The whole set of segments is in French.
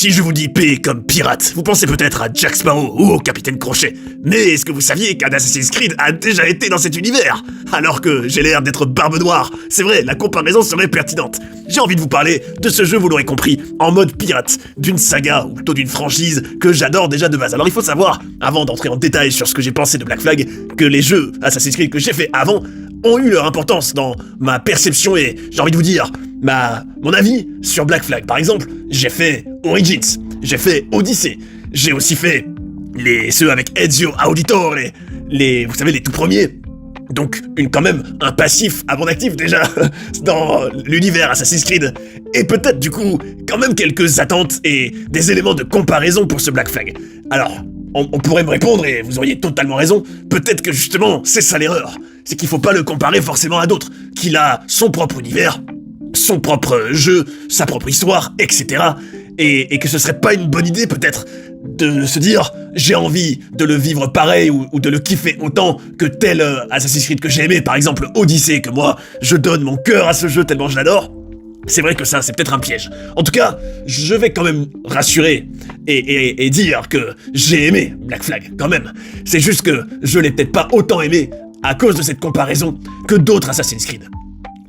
Si je vous dis P comme pirate, vous pensez peut-être à Jack Sparrow ou au Capitaine Crochet. Mais est-ce que vous saviez qu'un Assassin's Creed a déjà été dans cet univers? Alors que j'ai l'air d'être Barbe Noire. C'est vrai, la comparaison serait pertinente. J'ai envie de vous parler de ce jeu, vous l'aurez compris, en mode pirate, d'une saga, ou plutôt d'une franchise que j'adore déjà de base. Alors il faut savoir, avant d'entrer en détail sur ce que j'ai pensé de Black Flag, que les jeux Assassin's Creed que j'ai fait avant ont eu leur importance dans ma perception et, j'ai envie de vous dire, mon avis sur Black Flag. Par exemple, j'ai fait Origins, j'ai fait Odyssey, j'ai aussi fait ceux avec Ezio Auditore, vous savez, les tout premiers. Donc, quand même, un passif avant actif déjà dans l'univers Assassin's Creed. Et peut-être du coup, quand même quelques attentes et des éléments de comparaison pour ce Black Flag. Alors, on pourrait me répondre, et vous auriez totalement raison, peut-être que justement, c'est ça l'erreur. C'est qu'il faut pas le comparer forcément à d'autres, qu'il a son propre univers, son propre jeu, sa propre histoire, etc. Et que ce serait pas une bonne idée peut-être de se dire j'ai envie de le vivre pareil ou de le kiffer autant que tel Assassin's Creed que j'ai aimé, par exemple Odyssey, que moi je donne mon cœur à ce jeu tellement je l'adore. C'est vrai que ça, c'est peut-être un piège. En tout cas, je vais quand même rassurer et dire que j'ai aimé Black Flag, quand même. C'est juste que je l'ai peut-être pas autant aimé à cause de cette comparaison que d'autres Assassin's Creed.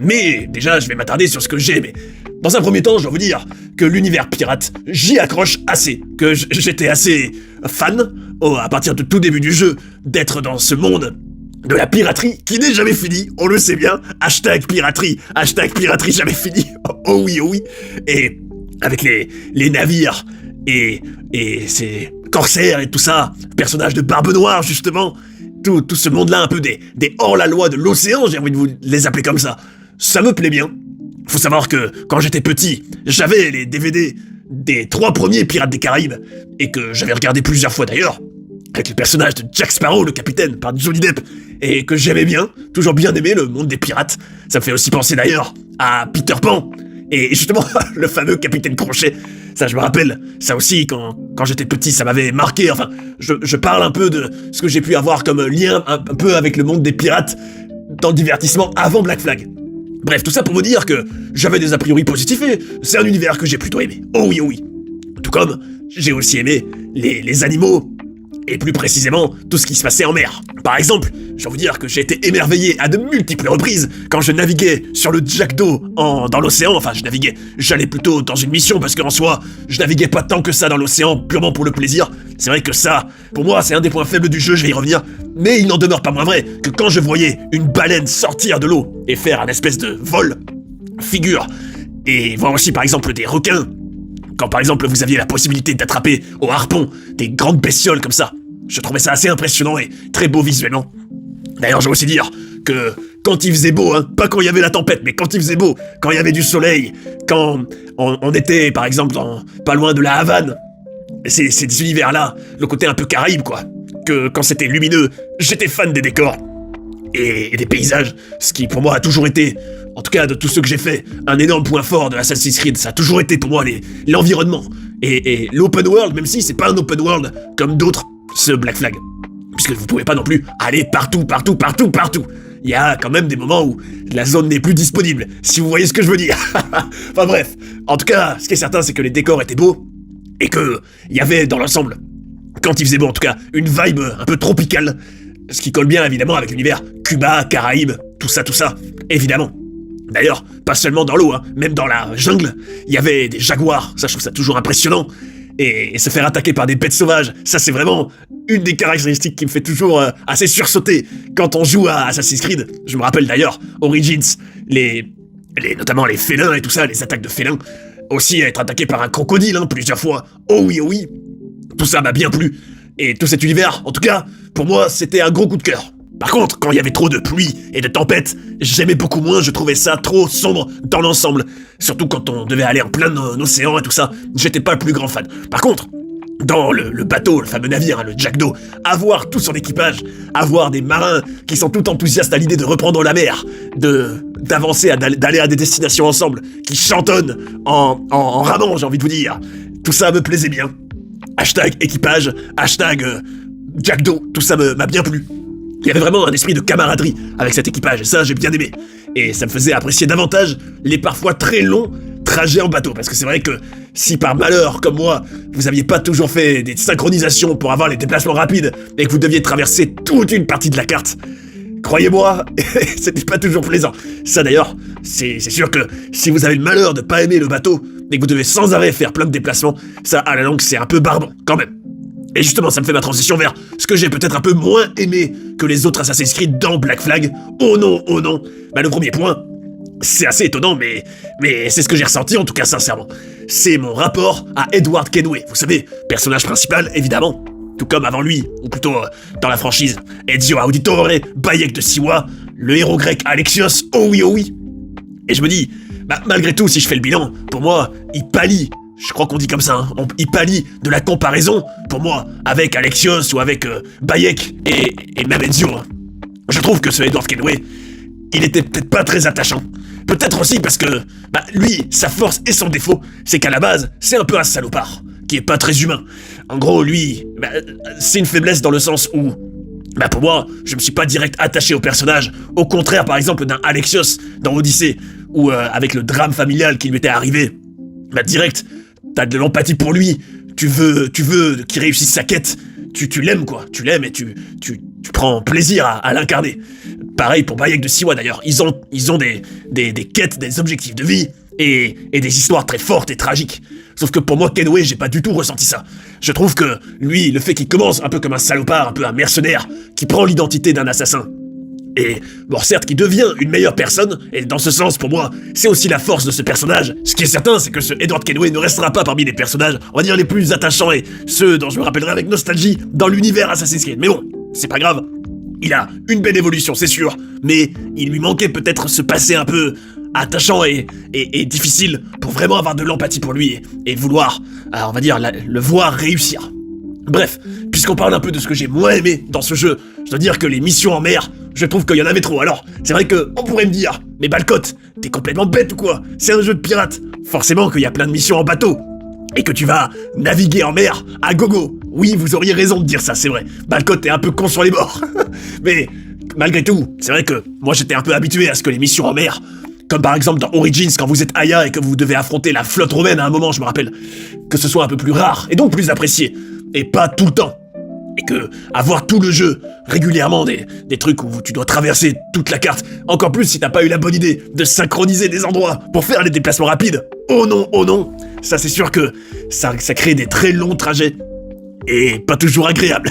Mais déjà, je vais m'attarder sur ce que j'ai aimé. Dans un premier temps, je dois vous dire que l'univers pirate, j'y accroche assez, que j'étais assez fan, à partir du tout début du jeu, d'être dans ce monde de la piraterie qui n'est jamais fini, on le sait bien, hashtag piraterie jamais fini, oh oui, et avec les navires et ces corsaires et tout ça, personnages de Barbe Noire justement, tout ce monde-là un peu des hors-la-loi de l'océan, j'ai envie de vous les appeler comme ça, ça me plaît bien. Faut savoir que quand j'étais petit, j'avais les DVD des 3 premiers Pirates des Caraïbes, et que j'avais regardé plusieurs fois d'ailleurs, avec le personnage de Jack Sparrow, le capitaine, par Johnny Depp, et que j'aimais bien, toujours bien aimé le monde des pirates. Ça me fait aussi penser d'ailleurs à Peter Pan, et justement le fameux Capitaine Crochet. Ça, je me rappelle, ça aussi, quand j'étais petit, ça m'avait marqué. Enfin, je parle un peu de ce que j'ai pu avoir comme lien un peu avec le monde des pirates dans le divertissement avant Black Flag. Bref, tout ça pour vous dire que j'avais des a priori positifs et c'est un univers que j'ai plutôt aimé. Oh oui. Tout comme j'ai aussi aimé les animaux, et plus précisément tout ce qui se passait en mer. Par exemple, je dois vous dire que j'ai été émerveillé à de multiples reprises quand je naviguais sur le Jack d'eau dans l'océan. Enfin, j'allais plutôt dans une mission parce qu'en soi, je naviguais pas tant que ça dans l'océan, purement pour le plaisir. C'est vrai que ça, pour moi, c'est un des points faibles du jeu, je vais y revenir. Mais il n'en demeure pas moins vrai que quand je voyais une baleine sortir de l'eau et faire un espèce de vol, figure, et voir aussi par exemple des requins, quand par exemple vous aviez la possibilité d'attraper au harpon des grandes bestioles comme ça, je trouvais ça assez impressionnant et très beau visuellement. D'ailleurs, je dois aussi dire que quand il faisait beau, pas quand il y avait la tempête, mais quand il faisait beau, quand il y avait du soleil, quand on était par exemple pas loin de la Havane, ces univers-là, le côté un peu Caraïbe quoi, que quand c'était lumineux, j'étais fan des décors et des paysages, ce qui pour moi a toujours été, en tout cas de tout ce que j'ai fait, un énorme point fort de Assassin's Creed. Ça a toujours été pour moi l'environnement et l'open world, même si c'est pas un open world comme d'autres, ce Black Flag, puisque vous pouvez pas non plus aller partout. Il y a quand même des moments où la zone n'est plus disponible, si vous voyez ce que je veux dire. Enfin bref, en tout cas, ce qui est certain, c'est que les décors étaient beaux, et que il y avait dans l'ensemble, quand il faisait beau en tout cas, une vibe un peu tropicale, ce qui colle bien évidemment avec l'univers Cuba, Caraïbes, tout ça, évidemment. D'ailleurs, pas seulement dans l'eau, même dans la jungle, il y avait des jaguars, ça je trouve ça toujours impressionnant, et se faire attaquer par des bêtes sauvages, ça c'est vraiment une des caractéristiques qui me fait toujours assez sursauter quand on joue à Assassin's Creed. Je me rappelle d'ailleurs, Origins, notamment les félins et tout ça, les attaques de félins, aussi à être attaqué par un crocodile plusieurs fois, oh oui, tout ça m'a bien plu, et tout cet univers, en tout cas, pour moi c'était un gros coup de cœur. Par contre, quand il y avait trop de pluie et de tempêtes, j'aimais beaucoup moins, je trouvais ça trop sombre dans l'ensemble. Surtout quand on devait aller en plein océan et tout ça, j'étais pas le plus grand fan. Par contre, dans le bateau, le fameux navire, le Jack d'eau, avoir tout son équipage, avoir des marins qui sont tout enthousiastes à l'idée de reprendre la mer, d'avancer, d'aller à des destinations ensemble, qui chantonnent en ramant, j'ai envie de vous dire, tout ça me plaisait bien. Hashtag équipage, hashtag Jack d'eau, tout ça m'a bien plu. Il y avait vraiment un esprit de camaraderie avec cet équipage, et ça j'ai bien aimé. Et ça me faisait apprécier davantage les parfois très longs trajet en bateau, parce que c'est vrai que si par malheur, comme moi, vous aviez pas toujours fait des synchronisations pour avoir les déplacements rapides, et que vous deviez traverser toute une partie de la carte, croyez-moi, c'était pas toujours plaisant. Ça d'ailleurs, c'est sûr que si vous avez le malheur de pas aimer le bateau, et que vous devez sans arrêt faire plein de déplacements, ça à la longue c'est un peu barbant, quand même. Et justement, ça me fait ma transition vers ce que j'ai peut-être un peu moins aimé que les autres Assassin's Creed dans Black Flag. Oh non, le premier point, c'est assez étonnant, mais c'est ce que j'ai ressenti, en tout cas sincèrement. C'est mon rapport à Edward Kenway, vous savez, personnage principal, évidemment. Tout comme avant lui, ou plutôt dans la franchise, Ezio Auditore, Bayek de Siwa, le héros grec Alexios, oh oui. Et je me dis, malgré tout, si je fais le bilan, pour moi, il pâlit. Je crois qu'on dit comme ça, il pâlit de la comparaison, pour moi, avec Alexios ou avec Bayek et même Ezio. Je trouve que ce Edward Kenway, il était peut-être pas très attachant. Peut-être aussi parce que, lui, sa force et son défaut, c'est qu'à la base, c'est un peu un salopard, qui est pas très humain. En gros, lui, c'est une faiblesse dans le sens où, pour moi, je me suis pas direct attaché au personnage, au contraire, par exemple, d'un Alexios dans Odyssée, où avec le drame familial qui lui était arrivé, direct, t'as de l'empathie pour lui, tu veux qu'il réussisse sa quête, tu l'aimes quoi, tu l'aimes et tu prends plaisir à l'incarner. Pareil pour Bayek de Siwa d'ailleurs, ils ont des quêtes, des objectifs de vie et des histoires très fortes et tragiques. Sauf que pour moi, Kenway, j'ai pas du tout ressenti ça. Je trouve que lui, le fait qu'il commence un peu comme un salopard, un peu un mercenaire, qui prend l'identité d'un assassin, et, bon, certes, qui devient une meilleure personne, et dans ce sens, pour moi, c'est aussi la force de ce personnage. Ce qui est certain, c'est que ce Edward Kenway ne restera pas parmi les personnages, on va dire, les plus attachants, et ceux dont je me rappellerai avec nostalgie dans l'univers Assassin's Creed. Mais bon, c'est pas grave. Il a une belle évolution, c'est sûr, mais il lui manquait peut-être ce passé un peu attachant et difficile pour vraiment avoir de l'empathie pour lui et vouloir, on va dire, le voir réussir. Bref, puisqu'on parle un peu de ce que j'ai moins aimé dans ce jeu, je dois dire que les missions en mer, je trouve qu'il y en avait trop. Alors, c'est vrai qu'on pourrait me dire, mais Balcotte, t'es complètement bête ou quoi? C'est un jeu de pirate. Forcément qu'il y a plein de missions en bateau. Et que tu vas naviguer en mer à gogo. Oui, vous auriez raison de dire ça, c'est vrai. Balcotte est un peu con sur les bords. Mais, malgré tout, c'est vrai que moi j'étais un peu habitué à ce que les missions en mer, comme par exemple dans Origins, quand vous êtes Aya et que vous devez affronter la flotte romaine à un moment, je me rappelle, que ce soit un peu plus rare, et donc plus apprécié, et pas tout le temps. Et que avoir tout le jeu, régulièrement, des trucs où tu dois traverser toute la carte, encore plus si t'as pas eu la bonne idée de synchroniser des endroits pour faire les déplacements rapides, oh non, ça c'est sûr que ça crée des très longs trajets, et pas toujours agréable.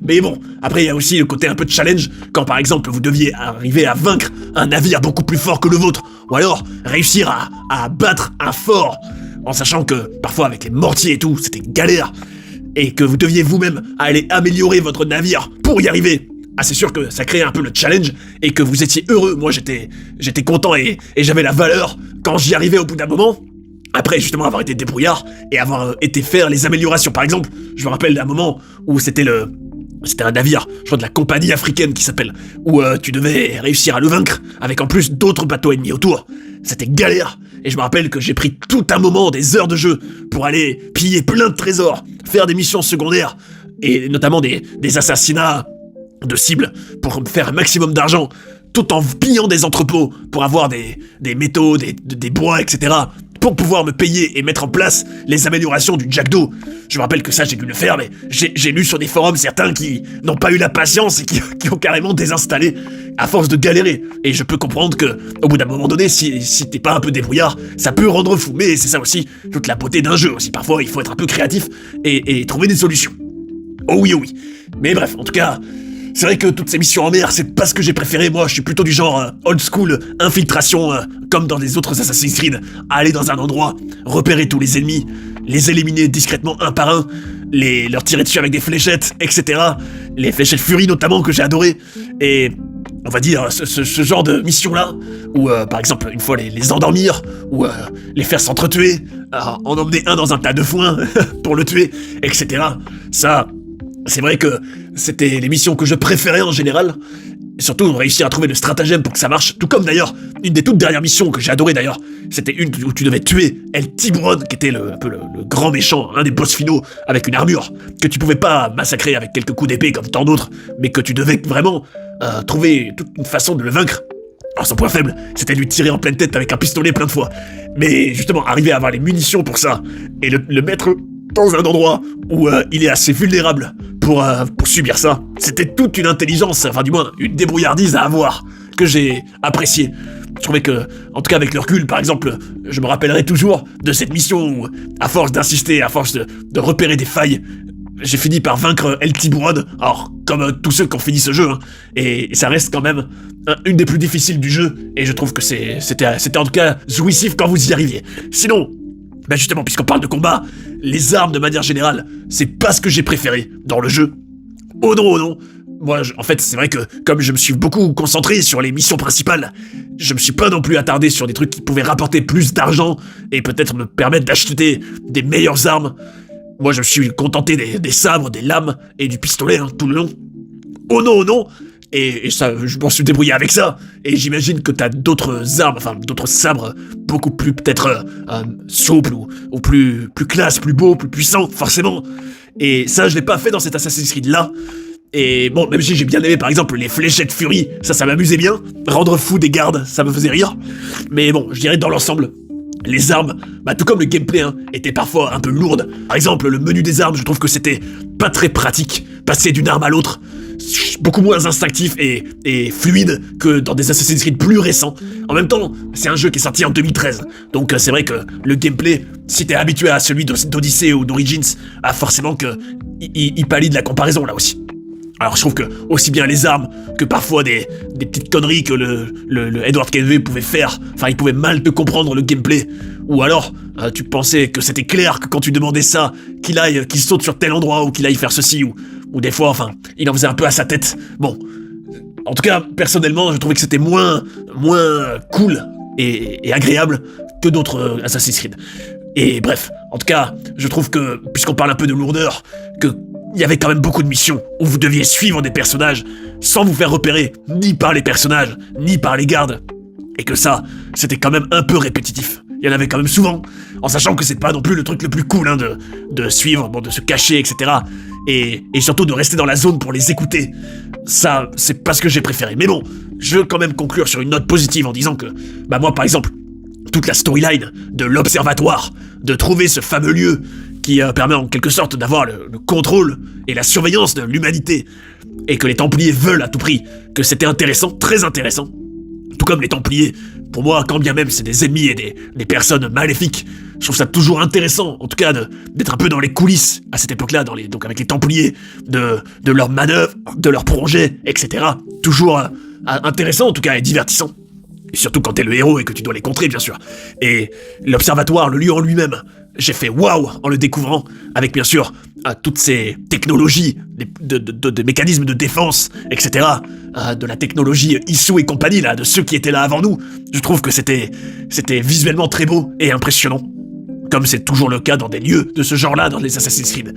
Mais bon, après il y a aussi le côté un peu de challenge, quand par exemple vous deviez arriver à vaincre un navire beaucoup plus fort que le vôtre, ou alors réussir à battre un fort, en sachant que parfois avec les mortiers et tout, c'était galère, et que vous deviez vous-même aller améliorer votre navire pour y arriver. Ah, c'est sûr que ça créait un peu le challenge, et que vous étiez heureux. Moi j'étais content et j'avais la valeur quand j'y arrivais au bout d'un moment, après justement avoir été débrouillard et avoir été faire les améliorations. Par exemple, je me rappelle d'un moment où c'était un navire, je crois de la compagnie africaine qui s'appelle, où tu devais réussir à le vaincre, avec en plus d'autres bateaux ennemis autour. C'était galère, et je me rappelle que j'ai pris tout un moment, des heures de jeu, pour aller piller plein de trésors, faire des missions secondaires, et notamment des assassinats de cibles, pour faire un maximum d'argent, tout en pillant des entrepôts, pour avoir des métaux, des bois, etc., pour pouvoir me payer et mettre en place les améliorations du Jack d'eau. Je me rappelle que ça j'ai dû le faire, mais j'ai lu sur des forums certains qui n'ont pas eu la patience et qui ont carrément désinstallé à force de galérer. Et je peux comprendre que au bout d'un moment donné, si t'es pas un peu débrouillard, ça peut rendre fou. Mais c'est ça aussi, toute la beauté d'un jeu aussi. Parfois il faut être un peu créatif et trouver des solutions. Oh oui. Mais bref, en tout cas, c'est vrai que toutes ces missions en mer, c'est pas ce que j'ai préféré. Moi, je suis plutôt du genre old school, infiltration, comme dans les autres Assassin's Creed. Aller dans un endroit, repérer tous les ennemis, les éliminer discrètement un par un, leur tirer dessus avec des fléchettes, etc. Les fléchettes Fury notamment, que j'ai adoré. Et on va dire, ce genre de mission-là, où par exemple, une fois les endormir, ou les faire s'entretuer, en emmener un dans un tas de foin pour le tuer, etc. Ça, c'est vrai que c'était les missions que je préférais en général, et surtout réussir à trouver le stratagème pour que ça marche, tout comme d'ailleurs, une des toutes dernières missions que j'ai adoré d'ailleurs, c'était une où tu devais tuer El Tiburon, qui était un peu le grand méchant, un des boss finaux, avec une armure, que tu pouvais pas massacrer avec quelques coups d'épée comme tant d'autres, mais que tu devais vraiment trouver toute une façon de le vaincre. Alors son point faible, c'était de lui tirer en pleine tête avec un pistolet plein de fois. Mais justement, arriver à avoir les munitions pour ça, et le mettre dans un endroit où il est assez vulnérable pour subir ça, c'était toute une intelligence, enfin du moins une débrouillardise à avoir, que j'ai appréciée. Je trouvais que, en tout cas avec le recul, par exemple, je me rappellerai toujours de cette mission où, à force d'insister, à force de repérer des failles, j'ai fini par vaincre El Tiburon, alors comme tous ceux qui ont fini ce jeu, hein, et ça reste quand même une des plus difficiles du jeu, et je trouve que c'était en tout cas jouissif quand vous y arriviez. Sinon, bah justement, puisqu'on parle de combat, les armes de manière générale, c'est pas ce que j'ai préféré dans le jeu. Oh non. Moi, en fait, c'est vrai que, comme je me suis beaucoup concentré sur les missions principales, je me suis pas non plus attardé sur des trucs qui pouvaient rapporter plus d'argent et peut-être me permettre d'acheter des meilleures armes. Moi, je me suis contenté des sabres, des lames et du pistolet, hein, tout le long. Oh non. Et ça, je m'en suis débrouillé avec ça. Et j'imagine que t'as d'autres armes, enfin, d'autres sabres beaucoup plus, peut-être, souples ou plus classe, plus beaux, plus puissants, forcément. Et ça, je l'ai pas fait dans cet Assassin's Creed-là. Et bon, même si j'ai bien aimé par exemple les fléchettes furie, ça m'amusait bien. Rendre fou des gardes, ça me faisait rire. Mais bon, je dirais dans l'ensemble, les armes, bah tout comme le gameplay, hein, étaient parfois un peu lourdes. Par exemple, le menu des armes, je trouve que c'était pas très pratique. Passer d'une arme à l'autre, beaucoup moins instinctif et fluide que dans des Assassin's Creed plus récents. En même temps, c'est un jeu qui est sorti en 2013. Donc c'est vrai que le gameplay, si t'es habitué à celui d'Odyssey ou d'Origins, forcément que il pallie de la comparaison là aussi. Alors je trouve que aussi bien les armes que parfois des petites conneries que le Edward Kenway pouvait faire, enfin il pouvait mal te comprendre le gameplay, ou alors tu pensais que c'était clair que quand tu demandais ça, qu'il saute sur tel endroit ou qu'il aille faire ceci, ou des fois, enfin, il en faisait un peu à sa tête. Bon, en tout cas, personnellement, je trouvais que c'était moins cool et agréable que d'autres Assassin's Creed. Et bref, en tout cas, je trouve que, puisqu'on parle un peu de lourdeur, que il y avait quand même beaucoup de missions où vous deviez suivre des personnages sans vous faire repérer ni par les personnages, ni par les gardes. Et que ça, c'était quand même un peu répétitif. Il y en avait quand même souvent, en sachant que c'est pas non plus le truc le plus cool, hein, de suivre, bon, de se cacher, etc. Et surtout de rester dans la zone pour les écouter. Ça, c'est pas ce que j'ai préféré. Mais bon, je veux quand même conclure sur une note positive en disant que, bah moi par exemple, toute la storyline de l'Observatoire, de trouver ce fameux lieu qui permet en quelque sorte d'avoir le contrôle et la surveillance de l'humanité, et que les Templiers veulent à tout prix, que c'était intéressant, très intéressant. Tout comme les Templiers, pour moi, quand bien même c'est des ennemis et des personnes maléfiques, je trouve ça toujours intéressant, en tout cas, d'être un peu dans les coulisses, à cette époque-là, donc avec les Templiers, de leurs manœuvres, de leurs projets, etc. Toujours intéressant, en tout cas, et divertissant. Et surtout quand t'es le héros et que tu dois les contrer, bien sûr. Et l'Observatoire, le lieu en lui-même, j'ai fait waouh en le découvrant, avec bien sûr toutes ces technologies, de mécanismes de défense, etc. De la technologie Issou et compagnie, là, de ceux qui étaient là avant nous. Je trouve que c'était visuellement très beau et impressionnant. Comme c'est toujours le cas dans des lieux de ce genre-là dans les Assassin's Creed.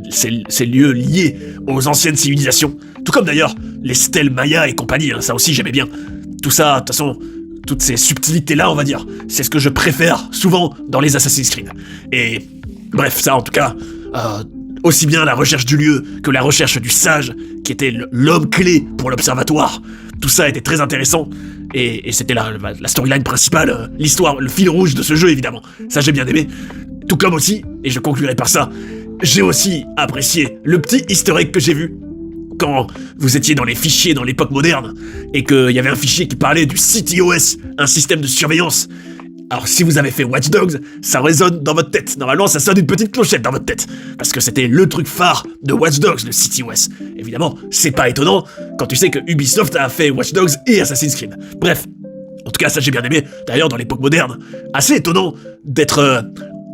Ces lieux liés aux anciennes civilisations. Tout comme d'ailleurs les stèles Maya et compagnie, hein, ça aussi j'aimais bien. Tout ça, de toute façon, toutes ces subtilités-là, on va dire, c'est ce que je préfère souvent dans les Assassin's Creed. Et bref, ça en tout cas, aussi bien la recherche du lieu que la recherche du sage, qui était l'homme clé pour l'Observatoire. Tout ça était très intéressant, et c'était la storyline principale, l'histoire, le fil rouge de ce jeu, évidemment. Ça, j'ai bien aimé. Tout comme aussi, et je conclurai par ça, j'ai aussi apprécié le petit easter egg que j'ai vu quand vous étiez dans les fichiers dans l'époque moderne, et qu'il y avait un fichier qui parlait du CTOS, un système de surveillance. Alors si vous avez fait Watch Dogs, ça résonne dans votre tête. Normalement, ça sonne une petite clochette dans votre tête. Parce que c'était le truc phare de Watch Dogs, le CTOS. Évidemment, c'est pas étonnant quand tu sais que Ubisoft a fait Watch Dogs et Assassin's Creed. Bref, en tout cas, ça j'ai bien aimé. D'ailleurs, dans l'époque moderne, assez étonnant d'être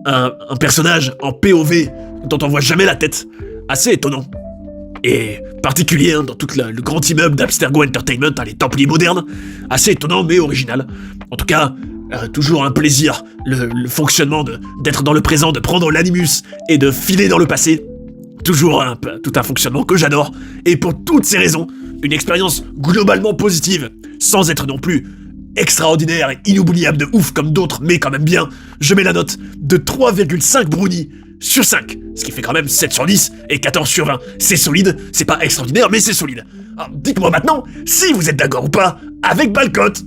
un personnage en POV dont on voit jamais la tête. Assez étonnant. Et particulier, hein, dans tout le grand immeuble d'Abstergo Entertainment, hein, les Templiers modernes. Assez étonnant, mais original. En tout cas, toujours un plaisir, le fonctionnement d'être dans le présent, de prendre l'animus et de filer dans le passé. Toujours tout un fonctionnement que j'adore. Et pour toutes ces raisons, une expérience globalement positive, sans être non plus extraordinaire et inoubliable de ouf comme d'autres, mais quand même bien. Je mets la note de 3,5 brownies sur 5, ce qui fait quand même 7 sur 10 et 14 sur 20. C'est solide, c'est pas extraordinaire, mais c'est solide. Alors, dites-moi maintenant si vous êtes d'accord ou pas avec Balcotte.